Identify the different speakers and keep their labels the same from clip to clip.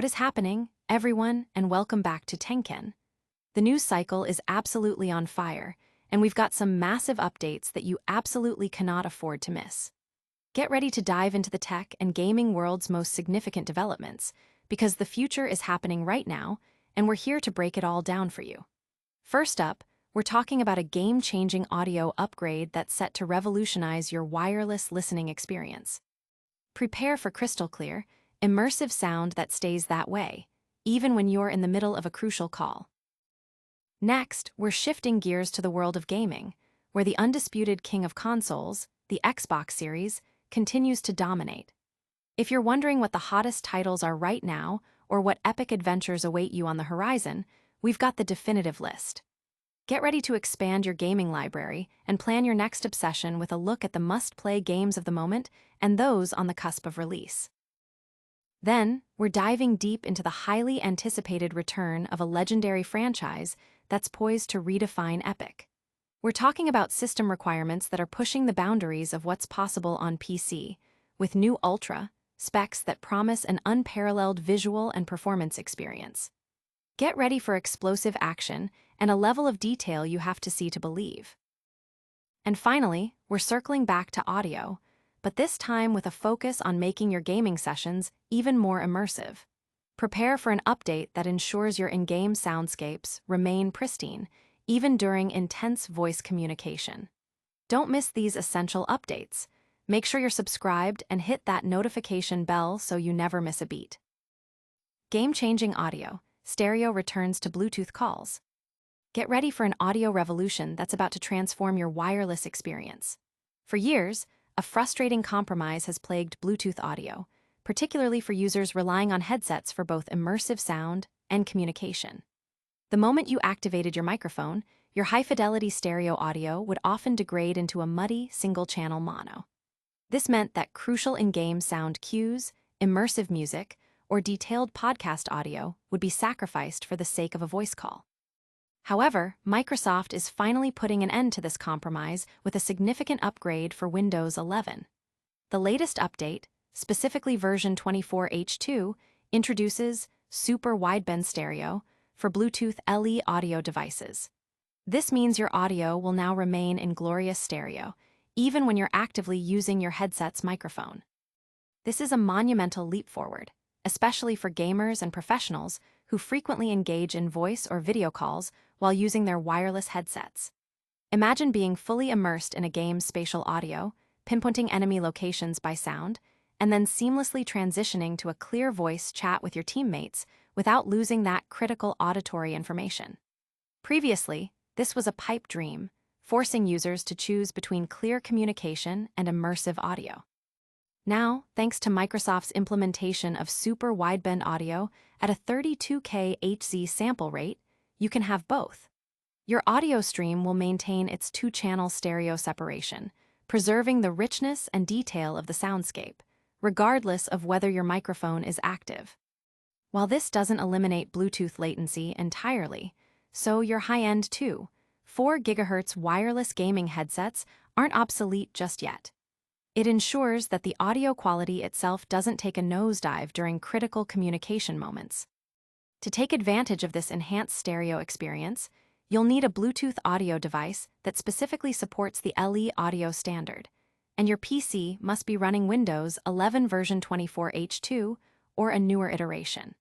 Speaker 1: What is happening, everyone, and welcome back to Tenkenh. The news cycle is absolutely on fire, and we've got some massive updates that you absolutely cannot afford to miss. Get ready to dive into the tech and gaming world's most significant developments, because the future is happening right now, and we're here to break it all down for you. First up, we're talking about a game-changing audio upgrade that's set to revolutionize your wireless listening experience. Prepare for crystal clear, immersive sound that stays that way, even when you're in the middle of a crucial call. Next, we're shifting gears to the world of gaming, where the undisputed king of consoles, the Xbox Series, continues to dominate. If you're wondering what the hottest titles are right now, or what epic adventures await you on the horizon, we've got the definitive list. Get ready to expand your gaming library and plan your next obsession with a look at the must-play games of the moment and those on the cusp of release. Then, we're diving deep into the highly anticipated return of a legendary franchise that's poised to redefine epic. We're talking about system requirements that are pushing the boundaries of what's possible on PC, with new Ultra specs that promise an unparalleled visual and performance experience. Get ready for explosive action and a level of detail you have to see to believe. And finally, we're circling back to audio, but this time with a focus on making your gaming sessions even more immersive. Prepare for an update that ensures your in-game soundscapes remain pristine, even during intense voice communication. Don't miss these essential updates. Make sure you're subscribed and hit that notification bell so you never miss a beat. Game-changing audio. Stereo returns to Bluetooth calls. Get ready for an audio revolution that's about to transform your wireless experience. For years, a frustrating compromise has plagued Bluetooth audio, particularly for users relying on headsets for both immersive sound and communication. The moment you activated your microphone, your high-fidelity stereo audio would often degrade into a muddy, single-channel mono. This meant that crucial in-game sound cues, immersive music, or detailed podcast audio would be sacrificed for the sake of a voice call. However, Microsoft is finally putting an end to this compromise with a significant upgrade for Windows 11. The latest update, specifically version 24H2, introduces Super Wideband Stereo for Bluetooth LE audio devices. This means your audio will now remain in glorious stereo, even when you're actively using your headset's microphone. This is a monumental leap forward, especially for gamers and professionals who frequently engage in voice or video calls while using their wireless headsets. Imagine being fully immersed in a game's spatial audio, pinpointing enemy locations by sound, and then seamlessly transitioning to a clear voice chat with your teammates without losing that critical auditory information. Previously, this was a pipe dream, forcing users to choose between clear communication and immersive audio. Now, thanks to Microsoft's implementation of super wideband audio at a 32K Hz sample rate, you can have both. Your audio stream will maintain its two-channel stereo separation, preserving the richness and detail of the soundscape, regardless of whether your microphone is active. While this doesn't eliminate Bluetooth latency entirely, so your high-end 4 GHz wireless gaming headsets aren't obsolete just yet. It ensures that the audio quality itself doesn't take a nosedive during critical communication moments. To take advantage of this enhanced stereo experience, you'll need a Bluetooth audio device that specifically supports the LE audio standard, and your PC must be running Windows 11 version 24H2 or a newer iteration.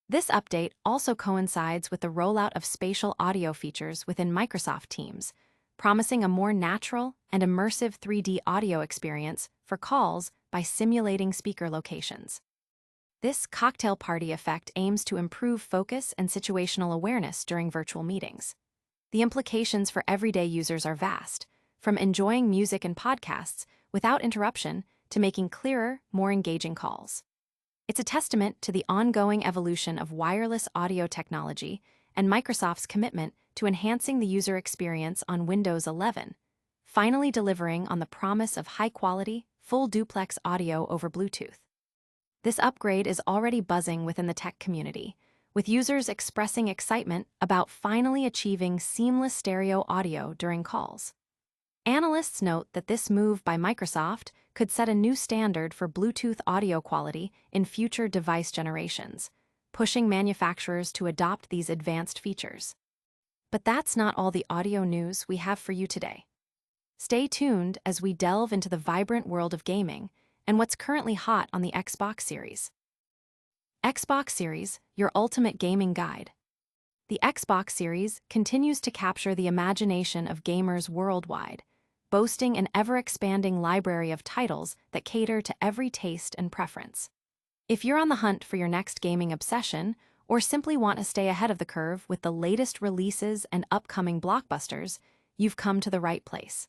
Speaker 1: This update also coincides with the rollout of spatial audio features within Microsoft Teams, promising a more natural and immersive 3D audio experience for calls by simulating speaker locations. This cocktail party effect aims to improve focus and situational awareness during virtual meetings. The implications for everyday users are vast, from enjoying music and podcasts without interruption to making clearer, more engaging calls. It's a testament to the ongoing evolution of wireless audio technology and Microsoft's commitment to enhancing the user experience on Windows 11, finally delivering on the promise of high-quality, full-duplex audio over Bluetooth. This upgrade is already buzzing within the tech community, with users expressing excitement about finally achieving seamless stereo audio during calls. Analysts note that this move by Microsoft could set a new standard for Bluetooth audio quality in future device generations, pushing manufacturers to adopt these advanced features. But that's not all the audio news we have for you today. Stay tuned as we delve into the vibrant world of gaming and what's currently hot on the Xbox Series. Xbox Series, your ultimate gaming guide. The Xbox Series continues to capture the imagination of gamers worldwide, boasting an ever-expanding library of titles that cater to every taste and preference. If you're on the hunt for your next gaming obsession, or simply want to stay ahead of the curve with the latest releases and upcoming blockbusters, you've come to the right place.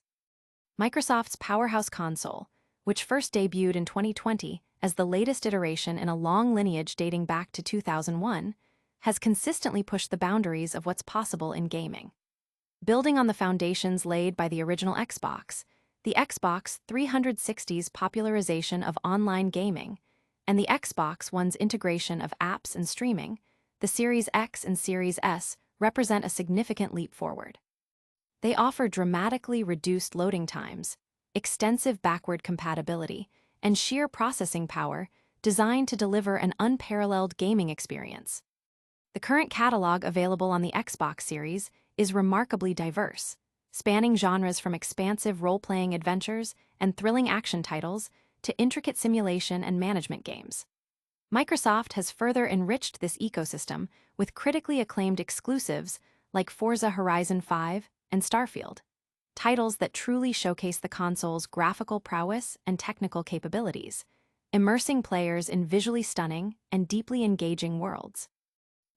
Speaker 1: Microsoft's powerhouse console, which first debuted in 2020 as the latest iteration in a long lineage dating back to 2001, has consistently pushed the boundaries of what's possible in gaming. Building on the foundations laid by the original Xbox, the Xbox 360's popularization of online gaming, and the Xbox One's integration of apps and streaming, the Series X and Series S represent a significant leap forward. They offer dramatically reduced loading times, extensive backward compatibility, and sheer processing power designed to deliver an unparalleled gaming experience. The current catalog available on the Xbox Series is remarkably diverse, spanning genres from expansive role-playing adventures and thrilling action titles to intricate simulation and management games. Microsoft has further enriched this ecosystem with critically acclaimed exclusives like Forza Horizon 5 and Starfield, titles that truly showcase the console's graphical prowess and technical capabilities, immersing players in visually stunning and deeply engaging worlds.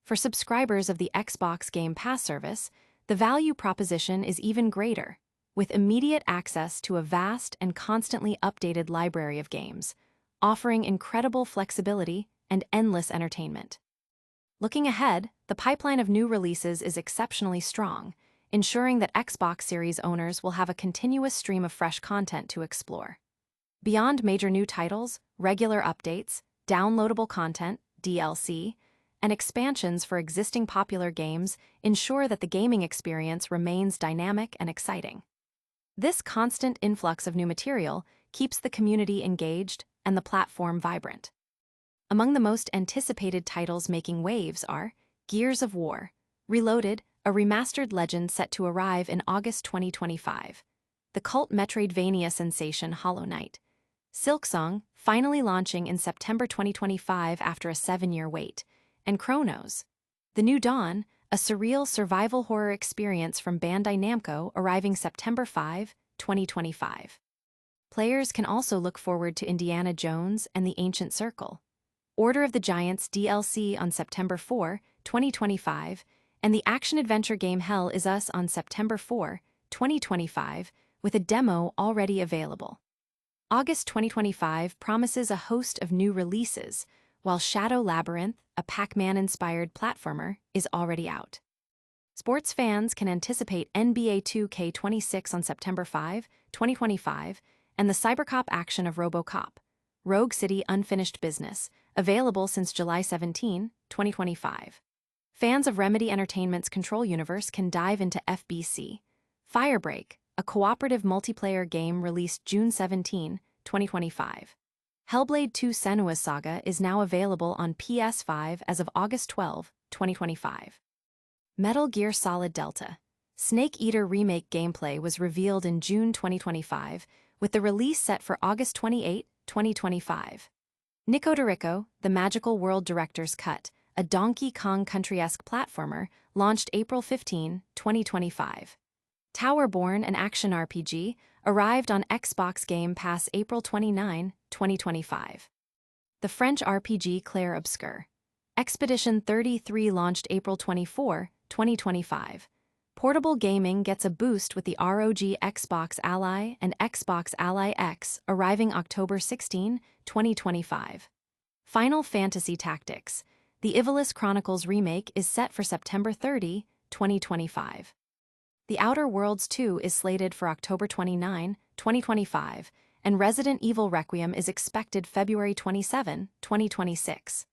Speaker 1: For subscribers of the Xbox Game Pass service, the value proposition is even greater, with immediate access to a vast and constantly updated library of games, offering incredible flexibility and endless entertainment. Looking ahead, the pipeline of new releases is exceptionally strong, ensuring that Xbox Series owners will have a continuous stream of fresh content to explore. Beyond major new titles, regular updates, downloadable content, DLC, and expansions for existing popular games ensure that the gaming experience remains dynamic and exciting. This constant influx of new material keeps the community engaged and the platform vibrant. Among the most anticipated titles making waves are Gears of War, Reloaded, a remastered legend set to arrive in August 2025, the cult Metroidvania sensation Hollow Knight, Silksong, finally launching in September 2025 after a 7-year wait, and Chronos, The New Dawn, a surreal survival horror experience from Bandai Namco arriving September 5, 2025. Players can also look forward to Indiana Jones and the Ancient Circle, Order of the Giants DLC on September 4, 2025, and the action-adventure game Hell Is Us on September 4, 2025, with a demo already available. August 2025 promises a host of new releases, while Shadow Labyrinth, a Pac-Man-inspired platformer, is already out. Sports fans can anticipate NBA 2K26 on September 5, 2025, and the cybercop action of RoboCop, Rogue City Unfinished Business, available since July 17, 2025. Fans of Remedy Entertainment's Control universe can dive into FBC, Firebreak, a cooperative multiplayer game released June 17, 2025. Hellblade 2: Senua's Saga is now available on PS5 as of August 12, 2025. Metal Gear Solid Delta, Snake Eater Remake gameplay was revealed in June 2025, with the release set for August 28, 2025. Nicodorico, the Magical World Director's Cut, a Donkey Kong Country-esque platformer, launched April 15, 2025. Towerborn, an action RPG, arrived on Xbox Game Pass April 29, 2025. The French RPG Clair Obscur, Expedition 33 launched April 24, 2025. Portable gaming gets a boost with the ROG Xbox Ally and Xbox Ally X arriving October 16, 2025. Final Fantasy Tactics, The Ivalice Chronicles Remake is set for September 30, 2025. The Outer Worlds 2 is slated for October 29, 2025, and Resident Evil Requiem is expected February 27, 2026.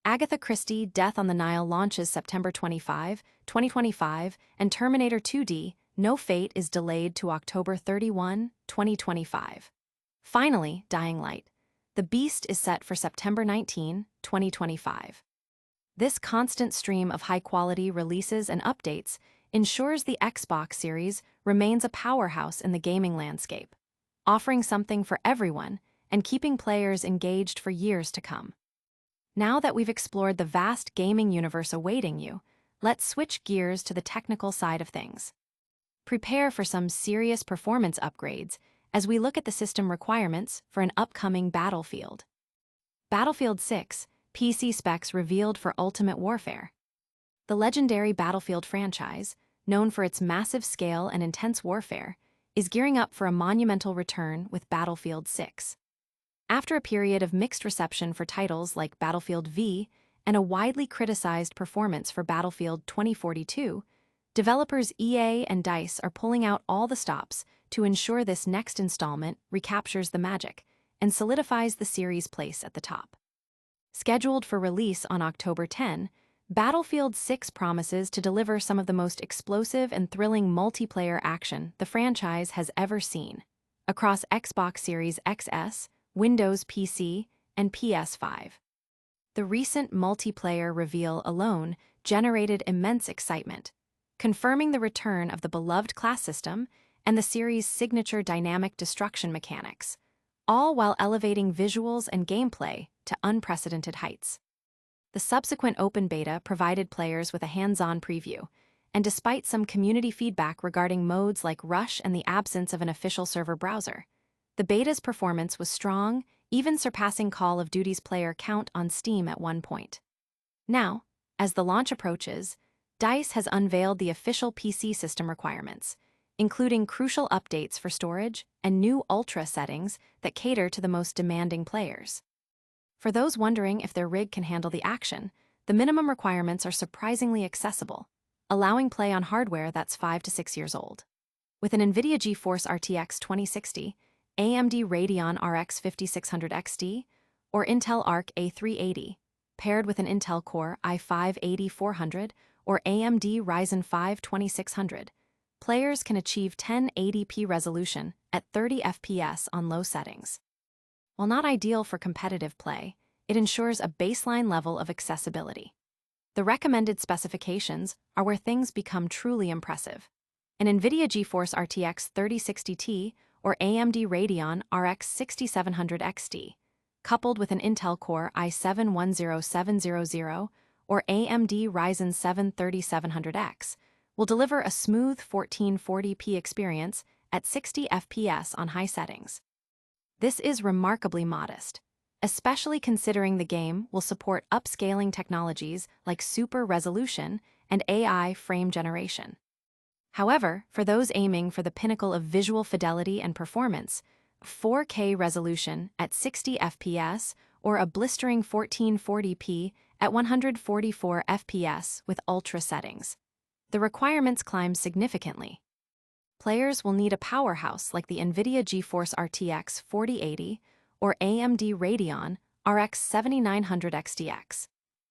Speaker 1: Agatha Christie Death on the Nile launches September 25, 2025, and Terminator 2D No Fate is delayed to October 31, 2025. Finally, Dying Light, The Beast is set for September 19, 2025. This constant stream of high-quality releases and updates ensures the Xbox Series remains a powerhouse in the gaming landscape, offering something for everyone and keeping players engaged for years to come. Now that we've explored the vast gaming universe awaiting you, let's switch gears to the technical side of things. Prepare for some serious performance upgrades as we look at the system requirements for an upcoming Battlefield. Battlefield 6, PC specs revealed for Ultimate Warfare. The legendary Battlefield franchise, known for its massive scale and intense warfare, is gearing up for a monumental return with Battlefield 6. After a period of mixed reception for titles like Battlefield V and a widely criticized performance for Battlefield 2042, developers EA and DICE are pulling out all the stops to ensure this next installment recaptures the magic and solidifies the series' place at the top. Scheduled for release on October 10, Battlefield 6 promises to deliver some of the most explosive and thrilling multiplayer action the franchise has ever seen, across Xbox Series XS, Windows PC, and PS5. The recent multiplayer reveal alone generated immense excitement, confirming the return of the beloved class system and the series' signature dynamic destruction mechanics, all while elevating visuals and gameplay to unprecedented heights. The subsequent open beta provided players with a hands-on preview, and despite some community feedback regarding modes like Rush and the absence of an official server browser, the beta's performance was strong, even surpassing Call of Duty's player count on Steam at one point. Now, as the launch approaches, DICE has unveiled the official PC system requirements, including crucial updates for storage and new Ultra settings that cater to the most demanding players. For those wondering if their rig can handle the action, the minimum requirements are surprisingly accessible, allowing play on hardware that's 5 to 6 years old. With an NVIDIA GeForce RTX 2060, AMD Radeon RX 5600 XT, or Intel Arc A380, paired with an Intel Core i5-8400 or AMD Ryzen 5 2600, players can achieve 1080p resolution at 30 FPS on low settings. While not ideal for competitive play, it ensures a baseline level of accessibility. The recommended specifications are where things become truly impressive. An NVIDIA GeForce RTX 3060 Ti or AMD Radeon RX 6700 XT, coupled with an Intel Core i7-10700 or AMD Ryzen 7 3700X, will deliver a smooth 1440p experience at 60 FPS on high settings. This is remarkably modest, especially considering the game will support upscaling technologies like super resolution and AI frame generation. However, for those aiming for the pinnacle of visual fidelity and performance, 4K resolution at 60 FPS or a blistering 1440p at 144 FPS with ultra settings, the requirements climb significantly. Players will need a powerhouse like the NVIDIA GeForce RTX 4080 or AMD Radeon RX 7900 XTX,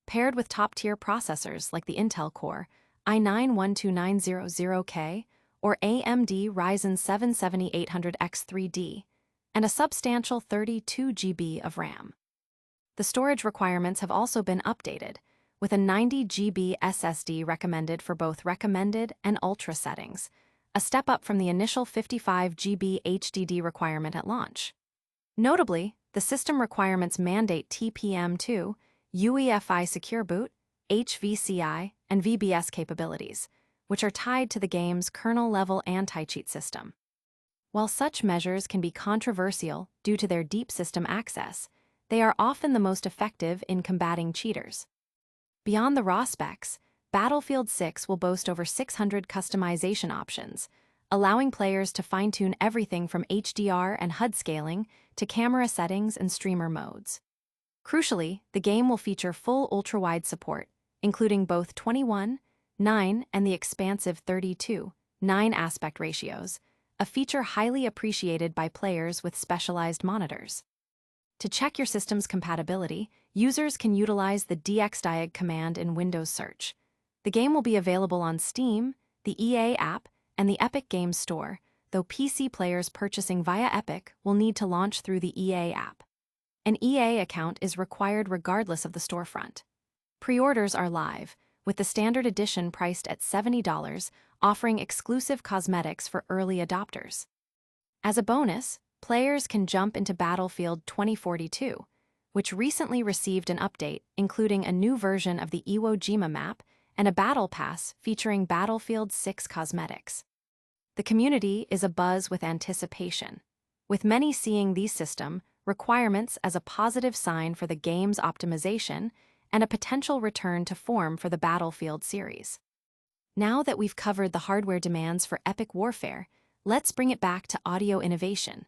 Speaker 1: paired with top-tier processors like the Intel Core i9-12900K or AMD Ryzen 7 7800X3D, and a substantial 32 GB of RAM. The storage requirements have also been updated, with a 90 GB SSD recommended for both recommended and ultra settings, a step up from the initial 55 GB HDD requirement at launch. Notably, the system requirements mandate TPM2, UEFI Secure Boot, HVCI, and VBS capabilities, which are tied to the game's kernel-level anti-cheat system. While such measures can be controversial due to their deep system access, they are often the most effective in combating cheaters. Beyond the raw specs, Battlefield 6 will boast over 600 customization options, allowing players to fine-tune everything from HDR and HUD scaling to camera settings and streamer modes. Crucially, the game will feature full ultra-wide support, including both 21:9 and the expansive 32:9 aspect ratios, a feature highly appreciated by players with specialized monitors. To check your system's compatibility, users can utilize the dxdiag command in Windows Search. The game will be available on Steam, the EA app, and the Epic Games Store, though PC players purchasing via Epic will need to launch through the EA app. An EA account is required regardless of the storefront. Pre-orders are live, with the standard edition priced at $70, offering exclusive cosmetics for early adopters. As a bonus, players can jump into Battlefield 2042, which recently received an update including a new version of the Iwo Jima map and a battle pass featuring Battlefield 6 cosmetics. The community is abuzz with anticipation, with many seeing these system requirements as a positive sign for the game's optimization and a potential return to form for the Battlefield series. Now that we've covered the hardware demands for epic warfare, let's bring it back to audio innovation.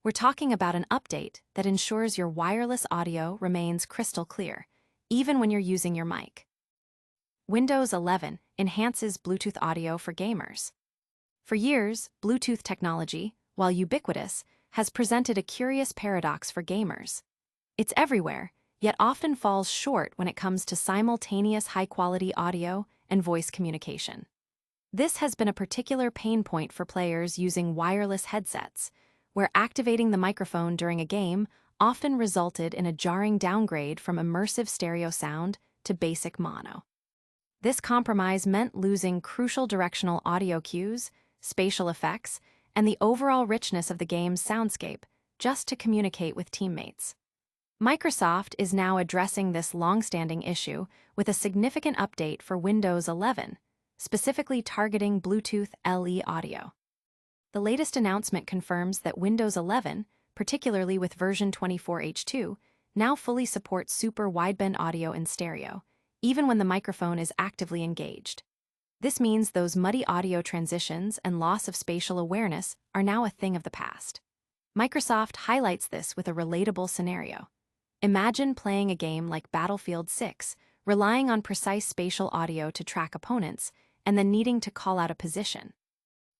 Speaker 1: We're talking about an update that ensures your wireless audio remains crystal clear, even when you're using your mic. Windows 11 enhances Bluetooth audio for gamers. For years, Bluetooth technology, while ubiquitous, has presented a curious paradox for gamers. It's everywhere, yet often falls short when it comes to simultaneous high-quality audio and voice communication. This has been a particular pain point for players using wireless headsets, where activating the microphone during a game often resulted in a jarring downgrade from immersive stereo sound to basic mono. This compromise meant losing crucial directional audio cues, spatial effects, and the overall richness of the game's soundscape just to communicate with teammates. Microsoft is now addressing this long-standing issue with a significant update for Windows 11, specifically targeting Bluetooth LE audio. The latest announcement confirms that Windows 11, particularly with version 24H2, now fully supports super wideband audio in stereo, even when the microphone is actively engaged. This means those muddy audio transitions and loss of spatial awareness are now a thing of the past. Microsoft highlights this with a relatable scenario. Imagine playing a game like Battlefield 6, relying on precise spatial audio to track opponents, and then needing to call out a position.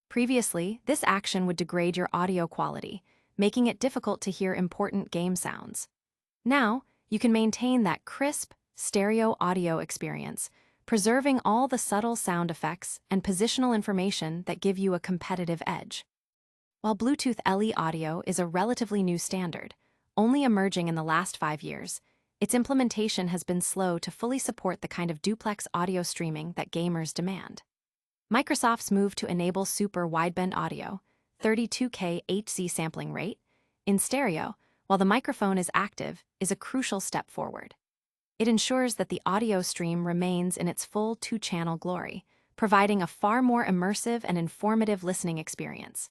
Speaker 1: Previously, this action would degrade your audio quality, making it difficult to hear important game sounds. Now, you can maintain that crisp, stereo audio experience, preserving all the subtle sound effects and positional information that give you a competitive edge. While Bluetooth LE audio is a relatively new standard, only emerging in the last 5 years, its implementation has been slow to fully support the kind of duplex audio streaming that gamers demand. Microsoft's move to enable super wideband audio, 32K HZ sampling rate, in stereo, while the microphone is active, is a crucial step forward. It ensures that the audio stream remains in its full 2-channel glory, providing a far more immersive and informative listening experience.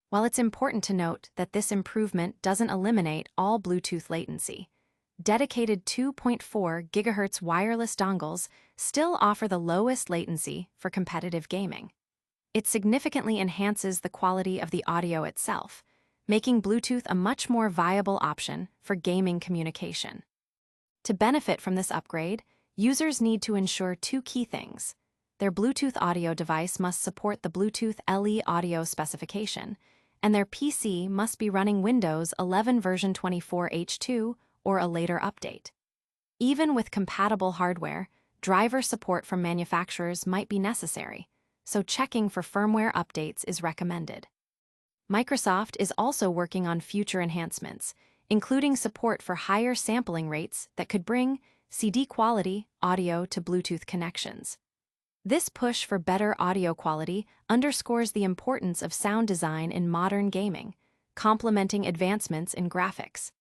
Speaker 1: While it's important to note that this improvement doesn't eliminate all Bluetooth latency, dedicated 2.4 GHz wireless dongles still offer the lowest latency for competitive gaming. It significantly enhances the quality of the audio itself, making Bluetooth a much more viable option for gaming communication. To benefit from this upgrade, users need to ensure 2 key things. Their Bluetooth audio device must support the Bluetooth LE audio specification, and their PC must be running Windows 11 version 24H2 or a later update. Even with compatible hardware, driver support from manufacturers might be necessary, so checking for firmware updates is recommended. Microsoft is also working on future enhancements, including support for higher sampling rates that could bring CD-quality audio to Bluetooth connections. This push for better audio quality underscores the importance of sound design in modern gaming, complementing advancements in graphics.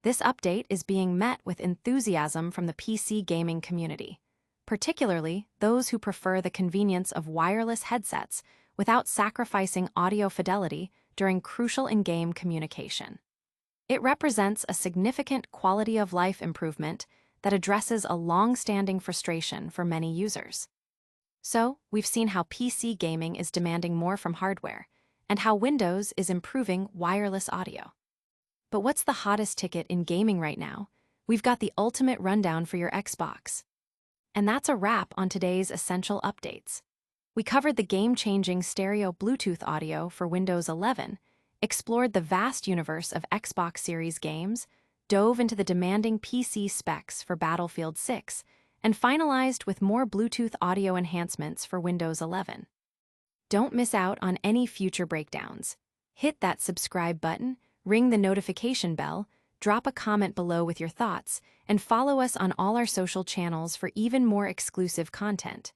Speaker 1: This update is being met with enthusiasm from the PC gaming community, particularly those who prefer the convenience of wireless headsets without sacrificing audio fidelity during crucial in-game communication. It represents a significant quality-of-life improvement that addresses a long-standing frustration for many users. So, we've seen how PC gaming is demanding more from hardware, and how Windows is improving wireless audio. But what's the hottest ticket in gaming right now? We've got the ultimate rundown for your Xbox. And that's a wrap on today's essential updates. We covered the game-changing stereo Bluetooth audio for Windows 11, explored the vast universe of Xbox Series games, dove into the demanding PC specs for Battlefield 6, and finalized with more Bluetooth audio enhancements for Windows 11. Don't miss out on any future breakdowns. Hit that subscribe button, ring the notification bell, drop a comment below with your thoughts, and follow us on all our social channels for even more exclusive content.